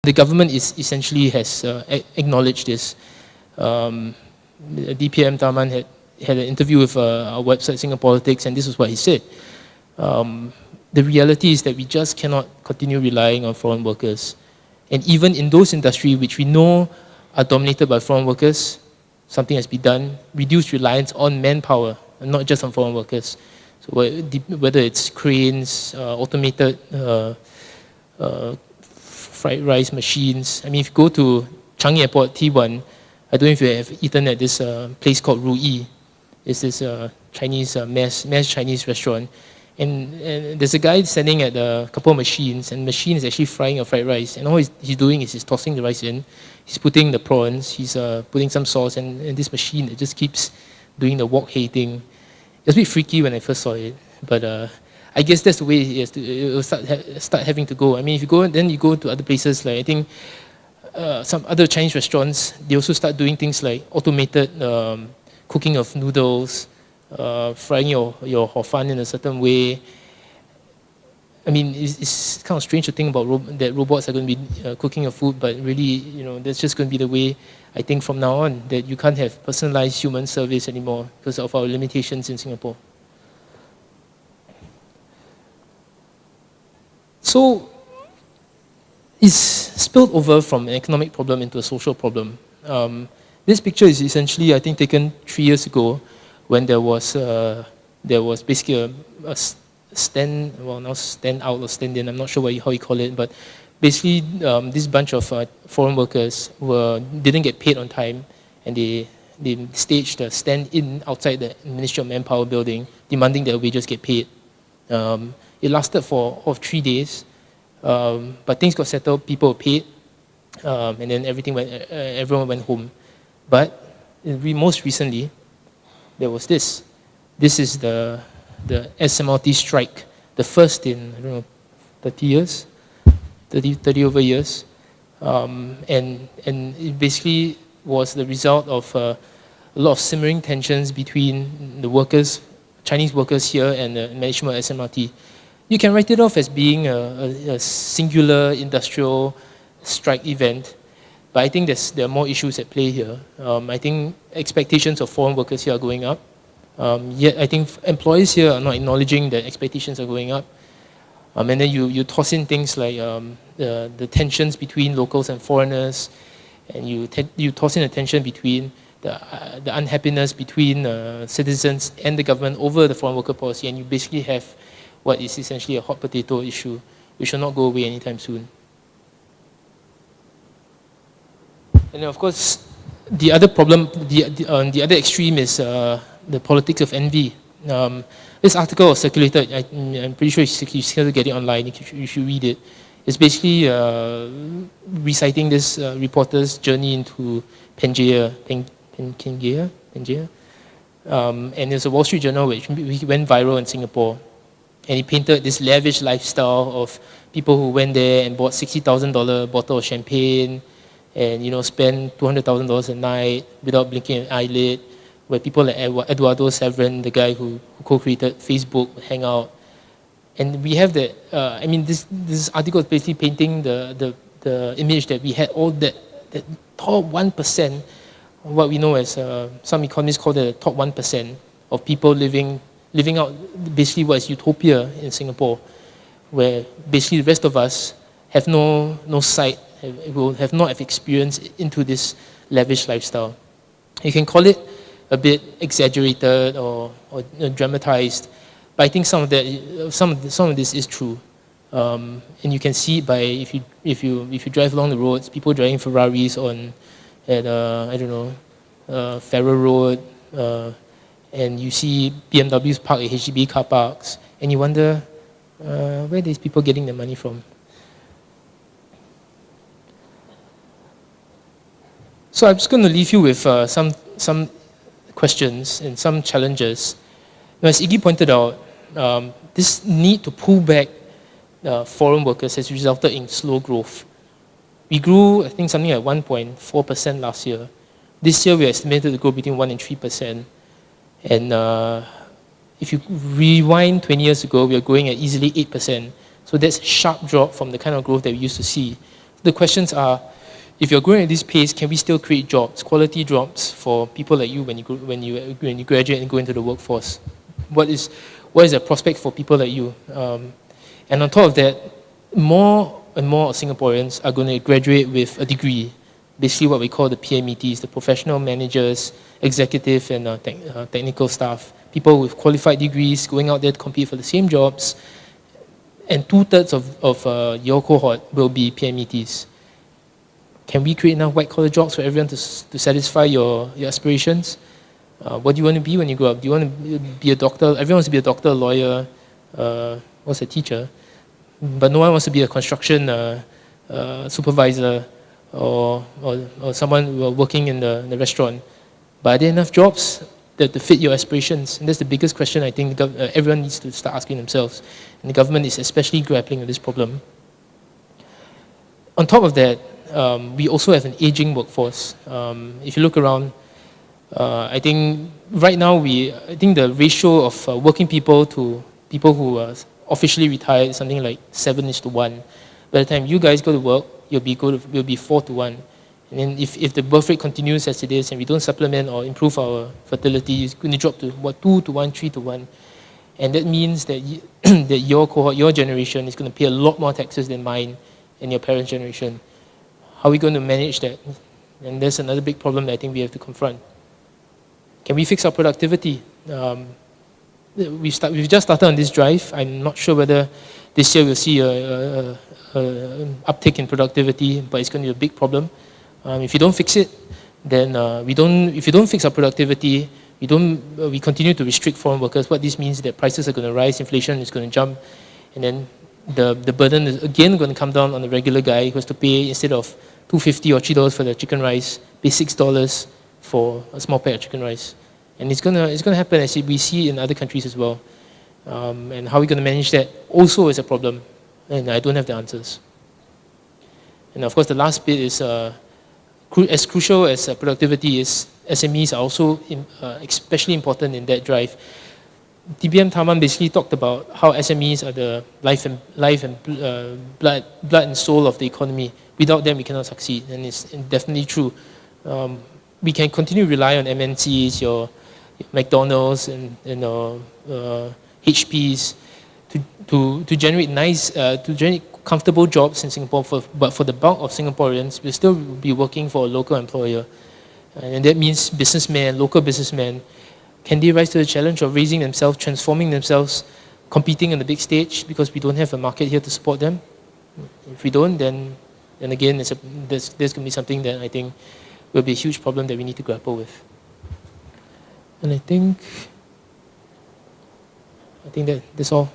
The government is essentially has acknowledged this. DPM Taman had an interview with our website Singapore Politics, and this is what he said. The reality is that we just cannot continue relying on foreign workers. And even in those industries which we know are dominated by foreign workers, something has to be done. Reduce reliance on manpower, and not just on foreign workers. So whether it's cranes, automated fried rice machines. I mean, if you go to Changi Airport, T1, I don't know if you have eaten at this place called Ruyi. It's this Chinese, mass Chinese restaurant. And there's a guy standing at a couple of machines, and the machine is actually frying a fried rice. And all he's doing is he's tossing the rice in, he's putting the prawns, he's putting some sauce, and this machine, it just keeps doing the wok hei thing. It was a bit freaky when I first saw it, but I guess that's the way it will start having to go. I mean, if you go, then you go to other places, like I think some other Chinese restaurants, they also start doing things like automated cooking of noodles, frying your hor fun in a certain way. I mean, it's kind of strange to think about that robots are going to be cooking your food, but really, that's just going to be the way, I think, from now on, that you can't have personalized human service anymore because of our limitations in Singapore. So, it's spilled over from an economic problem into a social problem. This picture is essentially, I think, taken 3 years ago, when there was basically a stand, well, now stand out or stand in, I'm not sure how you call it, but basically this bunch of foreign workers didn't get paid on time, and they staged a stand-in outside the Ministry of Manpower building, demanding their wages get paid. It lasted for 3 days, but things got settled, people were paid, and then everyone went home. But most recently, there was this. This is the SMRT strike, the first in, I don't know, 30 years, 30 over years. And it basically was the result of a lot of simmering tensions between the workers, Chinese workers here, and the management of SMRT. You can write it off as being a singular industrial strike event, but I think there are more issues at play here. I think expectations of foreign workers here are going up. Yet I think employees here are not acknowledging that expectations are going up. And then you toss in things like the tensions between locals and foreigners, and you toss in a tension between the unhappiness between citizens and the government over the foreign worker policy, and you basically have what is essentially a hot potato issue, which will not go away anytime soon. And then of course, the other problem, on the other extreme is the politics of envy. This article was circulated, I'm pretty sure you still get it online, you should read it. It's basically reciting this reporter's journey into Pangaea. And there's a Wall Street Journal which went viral in Singapore. And he painted this lavish lifestyle of people who went there and bought $60,000 bottle of champagne, and spend $200,000 a night without blinking an eyelid, where people like Eduardo Severin, the guy who co-created Facebook, would hang out. And we have that, I mean, this article is basically painting the image that we had all that top 1%, what we know as, some economists call it the top 1% of people living out basically what is utopia in Singapore, where basically the rest of us have no sight, will have not have experience into this lavish lifestyle. You can call it a bit exaggerated or dramatized, but I think some of this is true, and you can see it by if you drive along the roads, people driving Ferraris at I don't know, Farrer Road, and you see BMWs parked at HDB car parks, and you wonder where are these people getting their money from? So I'm just going to leave you with some questions and some challenges. Now, as Iggy pointed out, this need to pull back foreign workers has resulted in slow growth. We grew, I think, something like 1.4% last year. This year, we're estimated to grow between 1% and 3%. And if you rewind 20 years ago, we were growing at easily 8%. So that's a sharp drop from the kind of growth that we used to see the questions are, if you're growing at this pace, can we still create jobs, quality jobs for people like you when you graduate and go into the workforce? What is the prospect for people like you? And on top of that, more and more Singaporeans are going to graduate with a degree, basically what we call the PMETs, the professional managers, executive and technical staff, people with qualified degrees going out there to compete for the same jobs, and 2/3 of your cohort will be PMETs. Can we create enough white-collar jobs for everyone to satisfy your aspirations? What do you want to be when you grow up? Do you want to be a doctor? Everyone wants to be a doctor, a lawyer, a teacher, but no one wants to be a construction supervisor or someone working in the restaurant. But are there enough jobs that to fit your aspirations? And that's the biggest question I think everyone needs to start asking themselves. And the government is especially grappling with this problem. On top of that, we also have an aging workforce. If you look around, I think right now I think the ratio of working people to people who are officially retired is something like 7:1. By the time you guys go to work, you'll be 4:1. And then if the birth rate continues as it is and we don't supplement or improve our fertility, it's going to drop to 2:1, 3:1. And that means that that your cohort, your generation is going to pay a lot more taxes than mine and your parents' generation. How are we going to manage that? And there's another big problem that I think we have to confront. Can we fix our productivity? We've just started on this drive. I'm not sure whether this year we'll see an uptick in productivity, but it's going to be a big problem. If you don't fix it, then if you don't fix our productivity, we continue to restrict foreign workers. What this means is that prices are going to rise, inflation is going to jump, and then the burden is again going to come down on the regular guy who has to pay, instead of $2.50 or $3 for the chicken rice, pay $6 for a small pack of chicken rice. And it's gonna happen as we see in other countries as well. And how we're going to manage that also is a problem, and I don't have the answers. And of course, the last bit is as crucial as productivity is. SMEs are also especially important in that drive. TBM Taman basically talked about how SMEs are the life and blood and soul of the economy. Without them, we cannot succeed, and it's definitely true. We can continue to rely on MNCs, your McDonald's and HPs to generate comfortable jobs in Singapore. But for the bulk of Singaporeans, we'll still be working for a local employer, and that means local businessmen. Can they rise to the challenge of raising themselves, transforming themselves, competing on the big stage, because we don't have a market here to support them? If we don't, then again, there's going to be something that I think will be a huge problem that we need to grapple with. And I think that's all.